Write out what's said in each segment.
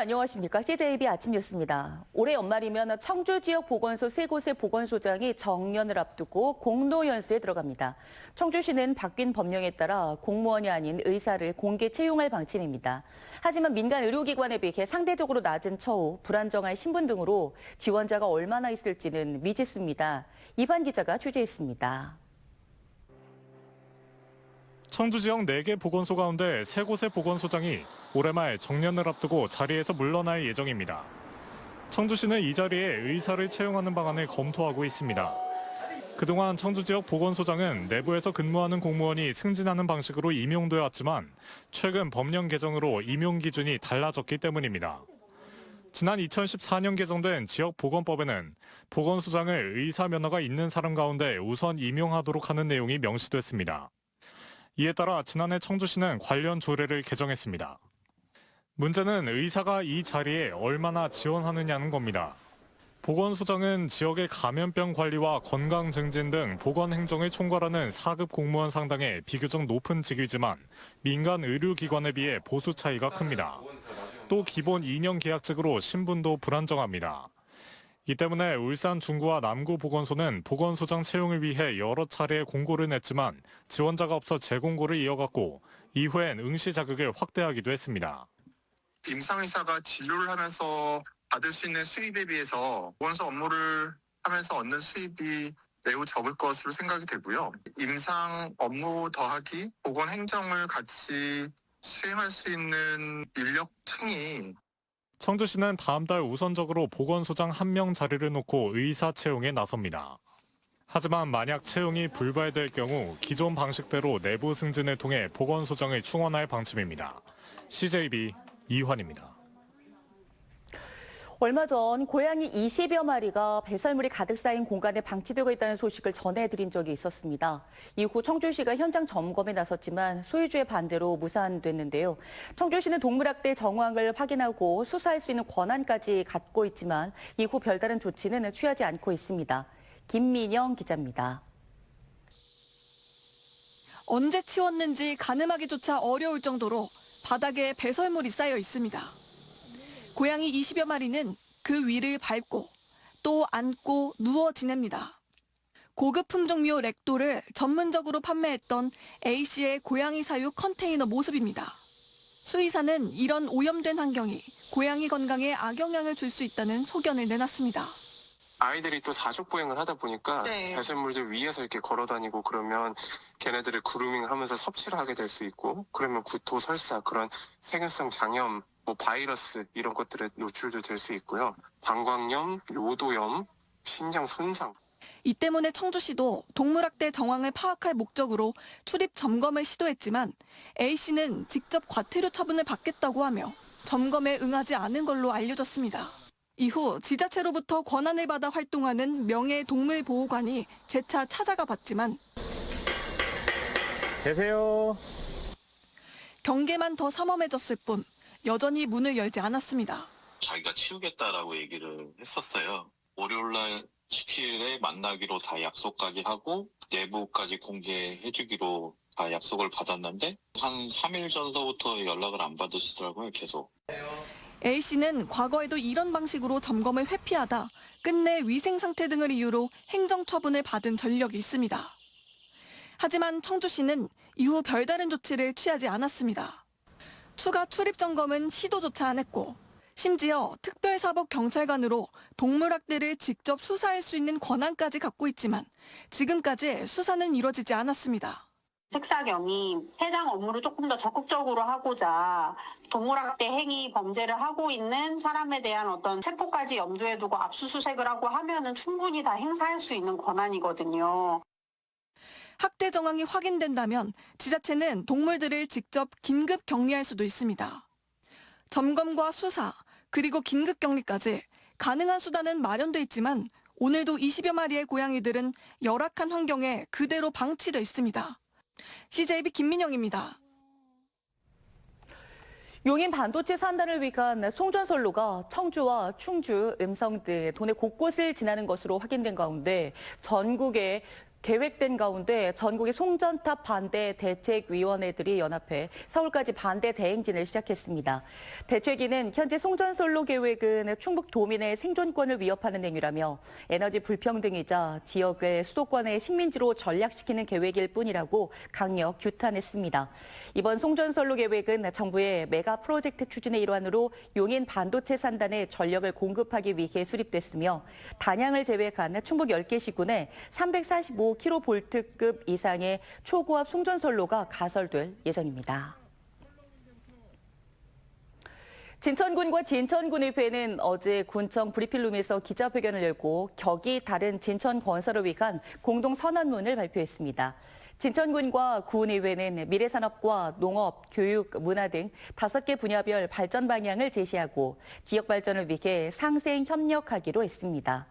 안녕하십니까. CJB 아침 뉴스입니다. 올해 연말이면 청주 지역 보건소 3곳의 보건소장이 정년을 앞두고 공로연수에 들어갑니다. 청주시는 바뀐 법령에 따라 공무원이 아닌 의사를 공개 채용할 방침입니다. 하지만 민간 의료기관에 비해 상대적으로 낮은 처우, 불안정한 신분 등으로 지원자가 얼마나 있을지는 미지수입니다. 이반 기자가 취재했습니다. 청주 지역 4개 보건소 가운데 3곳의 보건소장이 올해 말 정년을 앞두고 자리에서 물러날 예정입니다. 청주시는 이 자리에 의사를 채용하는 방안을 검토하고 있습니다. 그동안 청주 지역 보건소장은 내부에서 근무하는 공무원이 승진하는 방식으로 임용돼 왔지만 최근 법령 개정으로 임용 기준이 달라졌기 때문입니다. 지난 2014년 개정된 지역보건법에는 보건소장을 의사 면허가 있는 사람 가운데 우선 임용하도록 하는 내용이 명시됐습니다. 이에 따라 지난해 청주시는 관련 조례를 개정했습니다. 문제는 의사가 이 자리에 얼마나 지원하느냐는 겁니다. 보건소장은 지역의 감염병 관리와 건강 증진 등 보건 행정을 총괄하는 4급 공무원 상당의 비교적 높은 직위지만 민간 의료기관에 비해 보수 차이가 큽니다. 또 기본 2년 계약직으로 신분도 불안정합니다. 이 때문에 울산 중구와 남구 보건소는 보건소장 채용을 위해 여러 차례 공고를 냈지만 지원자가 없어 재공고를 이어갔고 이후엔 응시 자격을 확대하기도 했습니다. 임상의사가 진료를 하면서 받을 수 있는 수입에 비해서 보건소 업무를 하면서 얻는 수입이 매우 적을 것으로 생각이 되고요. 임상 업무 더하기 보건 행정을 같이 수행할 수 있는 인력층이 청주시는 다음 달 우선적으로 보건소장 1명 자리를 놓고 의사 채용에 나섭니다. 하지만 만약 채용이 불발될 경우 기존 방식대로 내부 승진을 통해 보건소장을 충원할 방침입니다. CJB 이환입니다. 얼마 전 고양이 20여 마리가 배설물이 가득 쌓인 공간에 방치되고 있다는 소식을 전해드린 적이 있었습니다. 이후 청주시가 현장 점검에 나섰지만 소유주의 반대로 무산됐는데요. 청주시는 동물학대 정황을 확인하고 수사할 수 있는 권한까지 갖고 있지만 이후 별다른 조치는 취하지 않고 있습니다. 김민영 기자입니다. 언제 치웠는지 가늠하기조차 어려울 정도로 바닥에 배설물이 쌓여 있습니다. 고양이 20여 마리는 그 위를 밟고 또 앉고 누워 지냅니다. 고급 품종묘 렉도를 전문적으로 판매했던 A씨의 고양이 사육 컨테이너 모습입니다. 수의사는 이런 오염된 환경이 고양이 건강에 악영향을 줄 수 있다는 소견을 내놨습니다. 아이들이 또 사족보행을 하다 보니까 배설물들 위에서 이렇게 걸어다니고 그러면 걔네들을 그루밍하면서 섭취를 하게 될 수 있고 그러면 구토, 설사 그런 세균성 장염 바이러스 이런 것들에 노출도 될 수 있고요. 방광염, 요도염, 신장 손상. 이 때문에 청주시도 동물학대 정황을 파악할 목적으로 출입 점검을 시도했지만 A씨는 직접 과태료 처분을 받겠다고 하며 점검에 응하지 않은 걸로 알려졌습니다. 이후 지자체로부터 권한을 받아 활동하는 명예동물보호관이 재차 찾아가 봤지만 계세요. 경계만 더 삼엄해졌을 뿐 여전히 문을 열지 않았습니다. 자기가 치우겠다라고 얘기를 했었어요. 월요일날 17일에 만나기로 다 약속까지 하고 내부까지 공개해주기로 다 약속을 받았는데 한 3일 전서부터 연락을 안 받으시더라고요, 계속. A씨는 과거에도 이런 방식으로 점검을 회피하다 끝내 위생 상태 등을 이유로 행정처분을 받은 전력이 있습니다. 하지만 청주시는 이후 별다른 조치를 취하지 않았습니다. 추가 출입 점검은 시도조차 안 했고 심지어 특별사법경찰관으로 동물학대를 직접 수사할 수 있는 권한까지 갖고 있지만 지금까지 수사는 이루어지지 않았습니다. 특사경이 해당 업무를 조금 더 적극적으로 하고자 동물학대 행위 범죄를 하고 있는 사람에 대한 어떤 체포까지 염두에 두고 압수수색을 하고 하면은 충분히 다 행사할 수 있는 권한이거든요. 학대 정황이 확인된다면 지자체는 동물들을 직접 긴급 격리할 수도 있습니다. 점검과 수사, 그리고 긴급 격리까지 가능한 수단은 마련돼 있지만 오늘도 20여 마리의 고양이들은 열악한 환경에 그대로 방치돼 있습니다. CJB 김민영입니다. 용인 반도체 산단을 위한 송전선로가 청주와 충주, 음성 등 도내 곳곳을 지나는 것으로 확인된 가운데 전국에 계획된 가운데 전국의 송전탑 반대 대책위원회들이 연합해 서울까지 반대 대행진을 시작했습니다. 대책위는 현재 송전선로 계획은 충북 도민의 생존권을 위협하는 행위라며 에너지 불평등이자 지역을 수도권의 식민지로 전락시키는 계획일 뿐이라고 강력 규탄했습니다. 이번 송전선로 계획은 정부의 메가 프로젝트 추진의 일환으로 용인 반도체 산단에 전력을 공급하기 위해 수립됐으며 단양을 제외한 충북 10개 시군에 345kV급 이상의 초고압 송전선로가 가설될 예정입니다. 진천군과 진천군의회는 어제 군청 브리핑룸에서 기자회견을 열고 격이 다른 진천 건설을 위한 공동 선언문을 발표했습니다. 진천군과 군의회는 미래산업과 농업, 교육, 문화 등 5개 분야별 발전 방향을 제시하고 지역 발전을 위해 상생 협력하기로 했습니다.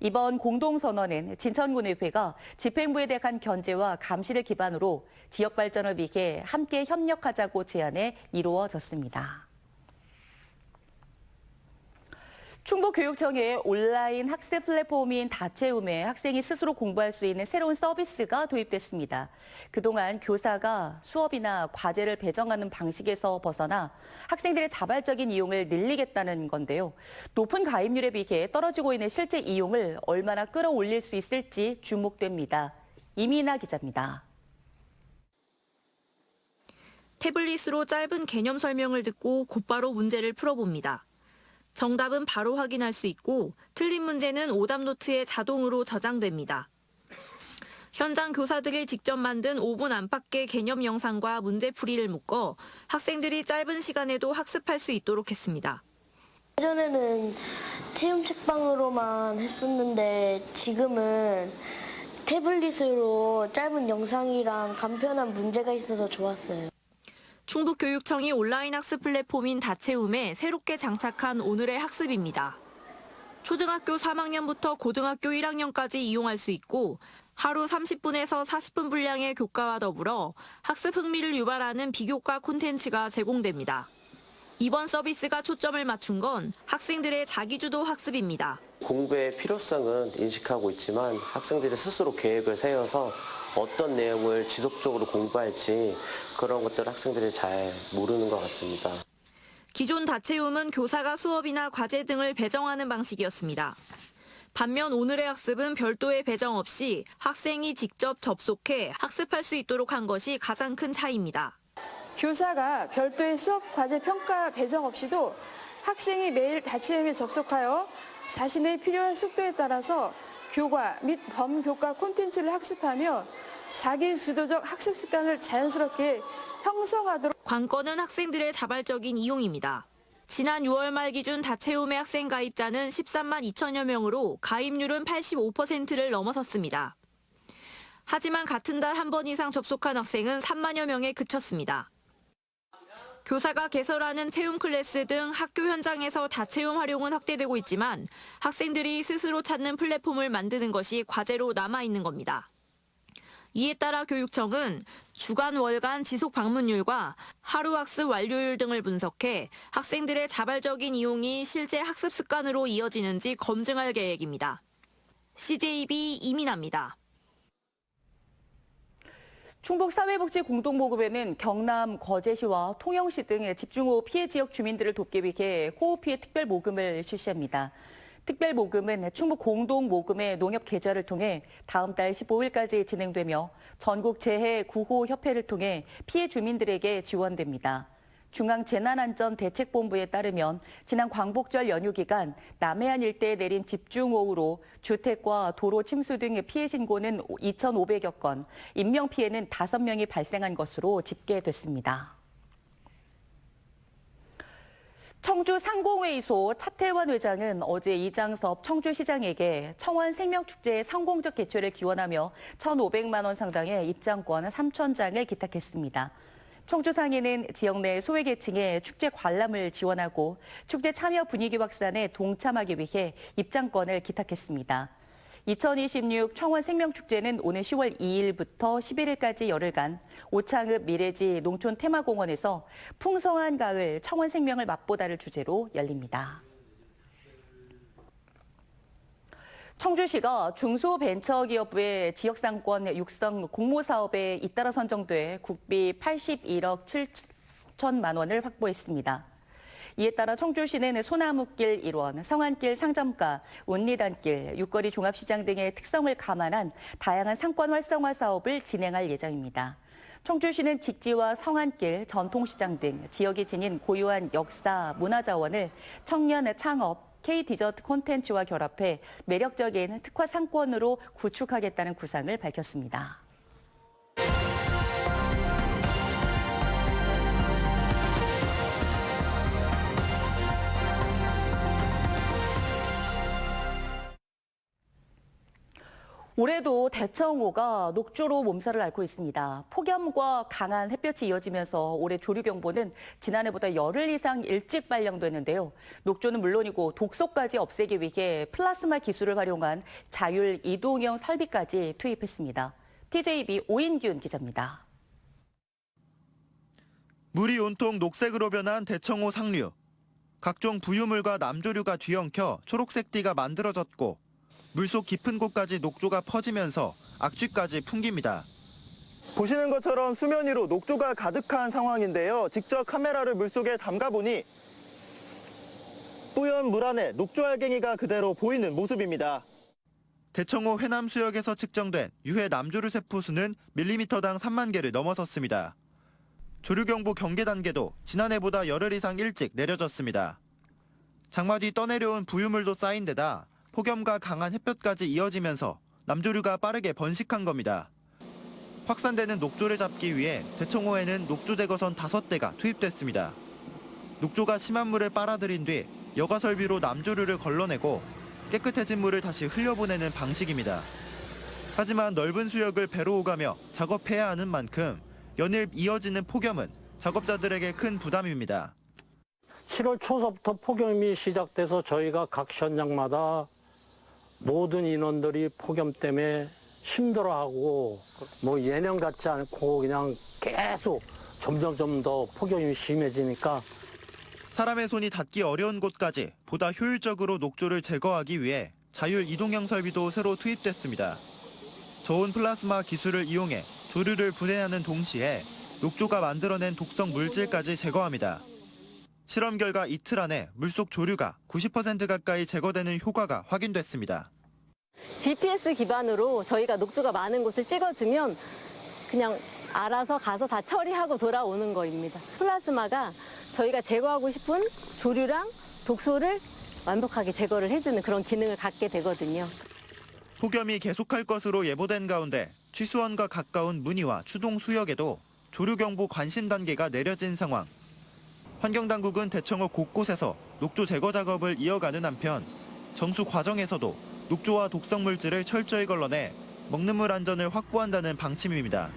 이번 공동선언은 진천군의회가 집행부에 대한 견제와 감시를 기반으로 지역 발전을 위해 함께 협력하자고 제안해 이루어졌습니다. 충북교육청의 온라인 학습 플랫폼인 다채움에 학생이 스스로 공부할 수 있는 새로운 서비스가 도입됐습니다. 그동안 교사가 수업이나 과제를 배정하는 방식에서 벗어나 학생들의 자발적인 이용을 늘리겠다는 건데요. 높은 가입률에 비해 떨어지고 있는 실제 이용을 얼마나 끌어올릴 수 있을지 주목됩니다. 이민아 기자입니다. 태블릿으로 짧은 개념 설명을 듣고 곧바로 문제를 풀어봅니다. 정답은 바로 확인할 수 있고 틀린 문제는 오답 노트에 자동으로 저장됩니다. 현장 교사들이 직접 만든 5분 안팎의 개념 영상과 문제풀이를 묶어 학생들이 짧은 시간에도 학습할 수 있도록 했습니다. 예전에는 체험 책방으로만 했었는데 지금은 태블릿으로 짧은 영상이랑 간편한 문제가 있어서 좋았어요. 충북교육청이 온라인 학습 플랫폼인 다채움에 새롭게 장착한 오늘의 학습입니다. 초등학교 3학년부터 고등학교 1학년까지 이용할 수 있고 하루 30분에서 40분 분량의 교과와 더불어 학습 흥미를 유발하는 비교과 콘텐츠가 제공됩니다. 이번 서비스가 초점을 맞춘 건 학생들의 자기주도 학습입니다. 공부의 필요성은 인식하고 있지만 학생들이 스스로 계획을 세워서 어떤 내용을 지속적으로 공부할지 그런 것들 학생들이 잘 모르는 것 같습니다. 기존 다채움은 교사가 수업이나 과제 등을 배정하는 방식이었습니다. 반면 오늘의 학습은 별도의 배정 없이 학생이 직접 접속해 학습할 수 있도록 한 것이 가장 큰 차이입니다. 교사가 별도의 수업 과제 평가 배정 없이도 학생이 매일 다채움에 접속하여 자신의 필요한 속도에 따라서 교과 및 범교과 콘텐츠를 학습하며 자기 주도적 학습 습관을 자연스럽게 형성하도록. 관건은 학생들의 자발적인 이용입니다. 지난 6월 말 기준 다채움의 학생 가입자는 13만 2천여 명으로 가입률은 85%를 넘어섰습니다. 하지만 같은 달 한 번 이상 접속한 학생은 3만여 명에 그쳤습니다. 교사가 개설하는 채움 클래스 등 학교 현장에서 다채움 활용은 확대되고 있지만 학생들이 스스로 찾는 플랫폼을 만드는 것이 과제로 남아있는 겁니다. 이에 따라 교육청은 주간 월간 지속 방문율과 하루 학습 완료율 등을 분석해 학생들의 자발적인 이용이 실제 학습 습관으로 이어지는지 검증할 계획입니다. CJB 이민아입니다. 충북사회복지공동모금회는 경남 거제시와 통영시 등 집중호우 피해 지역 주민들을 돕기 위해 호우 피해 특별모금을 실시합니다. 특별모금은 충북 공동모금회 농협 계좌를 통해 다음 달 15일까지 진행되며 전국재해구호협회를 통해 피해 주민들에게 지원됩니다. 중앙재난안전대책본부에 따르면 지난 광복절 연휴 기간 남해안 일대에 내린 집중호우로 주택과 도로 침수 등의 피해 신고는 2,500여 건, 인명피해는 5명이 발생한 것으로 집계됐습니다. 청주 상공회의소 차태환 회장은 어제 이장섭 청주시장에게 청원생명축제의 성공적 개최를 기원하며 1,500만 원 상당의 입장권 3,000장을 기탁했습니다. 청주상인은 지역 내 소외계층에 축제 관람을 지원하고 축제 참여 분위기 확산에 동참하기 위해 입장권을 기탁했습니다. 2026 청원생명축제는 오는 10월 2일부터 11일까지 열흘간 오창읍 미래지 농촌 테마공원에서 풍성한 가을 청원생명을 맛보다를 주제로 열립니다. 청주시가 중소벤처기업의 지역상권 육성 공모사업에 잇따라 선정돼 국비 81억 7천만 원을 확보했습니다. 이에 따라 청주시는 소나무길 일원, 성안길 상점가, 운리단길, 육거리 종합시장 등의 특성을 감안한 다양한 상권 활성화 사업을 진행할 예정입니다. 청주시는 직지와 성안길, 전통시장 등 지역이 지닌 고유한 역사, 문화자원을 청년 창업, K-디저트 콘텐츠와 결합해 매력적인 특화 상권으로 구축하겠다는 구상을 밝혔습니다. 올해도 대청호가 녹조로 몸살을 앓고 있습니다. 폭염과 강한 햇볕이 이어지면서 올해 조류경보는 지난해보다 열흘 이상 일찍 발령됐는데요. 녹조는 물론이고 독소까지 없애기 위해 플라스마 기술을 활용한 자율 이동형 설비까지 투입했습니다. TJB 오인균 기자입니다. 물이 온통 녹색으로 변한 대청호 상류. 각종 부유물과 남조류가 뒤엉켜 초록색 띠가 만들어졌고 물속 깊은 곳까지 녹조가 퍼지면서 악취까지 풍깁니다. 보시는 것처럼 수면 위로 녹조가 가득한 상황인데요. 직접 카메라를 물속에 담가보니 뿌연 물 안에 녹조 알갱이가 그대로 보이는 모습입니다. 대청호 회남 수역에서 측정된 유해 남조류 세포수는 밀리미터당 3만 개를 넘어섰습니다. 조류경보 경계 단계도 지난해보다 열흘 이상 일찍 내려졌습니다. 장마 뒤 떠내려온 부유물도 쌓인 데다 폭염과 강한 햇볕까지 이어지면서 남조류가 빠르게 번식한 겁니다. 확산되는 녹조를 잡기 위해 대청호에는 녹조 제거선 5대가 투입됐습니다. 녹조가 심한 물을 빨아들인 뒤 여과 설비로 남조류를 걸러내고 깨끗해진 물을 다시 흘려보내는 방식입니다. 하지만 넓은 수역을 배로 오가며 작업해야 하는 만큼 연일 이어지는 폭염은 작업자들에게 큰 부담입니다. 7월 초서부터 폭염이 시작돼서 저희가 각 현장마다 모든 인원들이 폭염 때문에 힘들어하고 예년 같지 않고 그냥 계속 점점 더 폭염이 심해지니까 사람의 손이 닿기 어려운 곳까지 보다 효율적으로 녹조를 제거하기 위해 자율 이동형 설비도 새로 투입됐습니다. 저온 플라스마 기술을 이용해 조류를 분해하는 동시에 녹조가 만들어낸 독성 물질까지 제거합니다. 실험 결과 이틀 안에 물속 조류가 90% 가까이 제거되는 효과가 확인됐습니다. GPS 기반으로 저희가 녹조가 많은 곳을 찍어주면 그냥 알아서 가서 다 처리하고 돌아오는 거입니다. 플라스마가 저희가 제거하고 싶은 조류랑 독소를 완벽하게 제거를 해주는 그런 기능을 갖게 되거든요. 폭염이 계속할 것으로 예보된 가운데 취수원과 가까운 문의와 추동 수역에도 조류경보 관심 단계가 내려진 상황. 환경당국은 대청호 곳곳에서 녹조 제거 작업을 이어가는 한편 정수 과정에서도 녹조와 독성물질을 철저히 걸러내 먹는 물 안전을 확보한다는 방침입니다.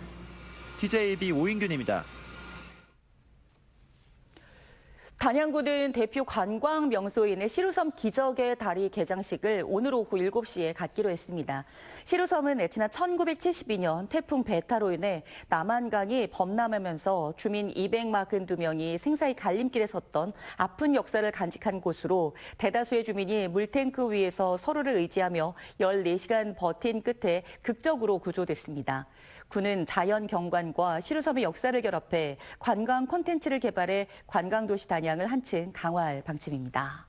TJB 오인균입니다. 단양구는 대표 관광 명소인 시루섬 기적의 다리 개장식을 오늘 오후 7시에 갖기로 했습니다. 시루섬은 지난 1972년 태풍 베타로 인해 남한강이 범람하면서 주민 242명이 생사의 갈림길에 섰던 아픈 역사를 간직한 곳으로 대다수의 주민이 물탱크 위에서 서로를 의지하며 14시간 버틴 끝에 극적으로 구조됐습니다. 구는 자연 경관과 시루섬의 역사를 결합해 관광 콘텐츠를 개발해 관광도시 단양을 한층 강화할 방침입니다.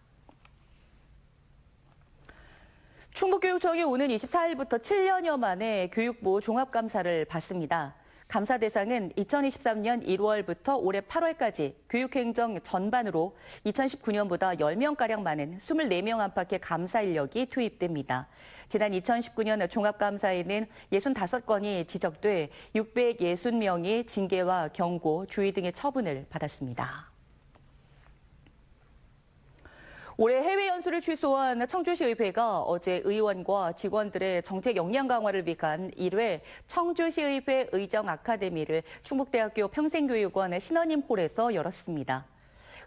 충북교육청이 오는 24일부터 7년여 만에 교육부 종합감사를 받습니다. 감사 대상은 2023년 1월부터 올해 8월까지 교육행정 전반으로 2019년보다 10명가량 많은 24명 안팎의 감사 인력이 투입됩니다. 지난 2019년 종합감사에는 65건이 지적돼 660명이 징계와 경고, 주의 등의 처분을 받았습니다. 올해 해외 연수를 취소한 청주시의회가 어제 의원과 직원들의 정책 역량 강화를 위한 1회 청주시의회 의정 아카데미를 충북대학교 평생교육원 신원임홀에서 열었습니다.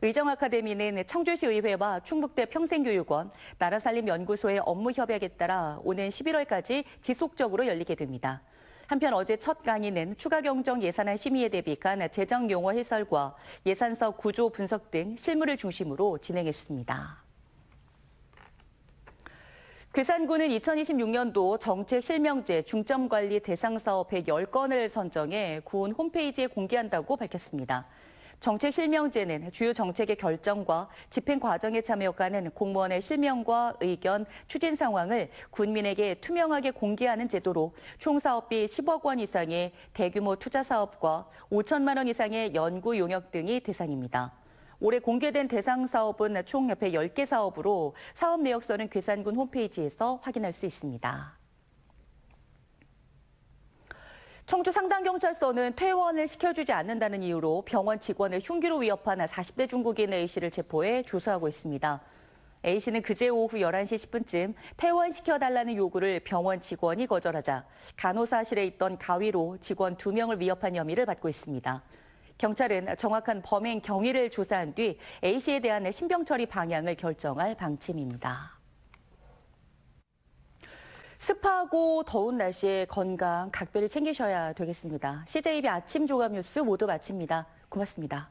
의정 아카데미는 청주시의회와 충북대 평생교육원, 나라살림연구소의 업무 협약에 따라 오는 11월까지 지속적으로 열리게 됩니다. 한편 어제 첫 강의는 추가 경정 예산안 심의에 대비한 재정 용어 해설과 예산서 구조 분석 등 실무를 중심으로 진행했습니다. 괴산군은 2026년도 정책 실명제 중점관리 대상 사업 110건을 선정해 군 홈페이지에 공개한다고 밝혔습니다. 정책 실명제는 주요 정책의 결정과 집행 과정에 참여하는 공무원의 실명과 의견, 추진 상황을 군민에게 투명하게 공개하는 제도로 총 사업비 10억 원 이상의 대규모 투자 사업과 5천만 원 이상의 연구 용역 등이 대상입니다. 올해 공개된 대상 사업은 총 110개 사업으로 사업 내역서는 괴산군 홈페이지에서 확인할 수 있습니다. 청주 상당경찰서는 퇴원을 시켜주지 않는다는 이유로 병원 직원을 흉기로 위협한 40대 중국인 A씨를 체포해 조사하고 있습니다. A씨는 그제 오후 11시 10분쯤 퇴원시켜달라는 요구를 병원 직원이 거절하자 간호사실에 있던 가위로 직원 2명을 위협한 혐의를 받고 있습니다. 경찰은 정확한 범행 경위를 조사한 뒤 A씨에 대한 신병 처리 방향을 결정할 방침입니다. 습하고 더운 날씨에 건강 각별히 챙기셔야 되겠습니다. CJB 아침 종합 뉴스 모두 마칩니다. 고맙습니다.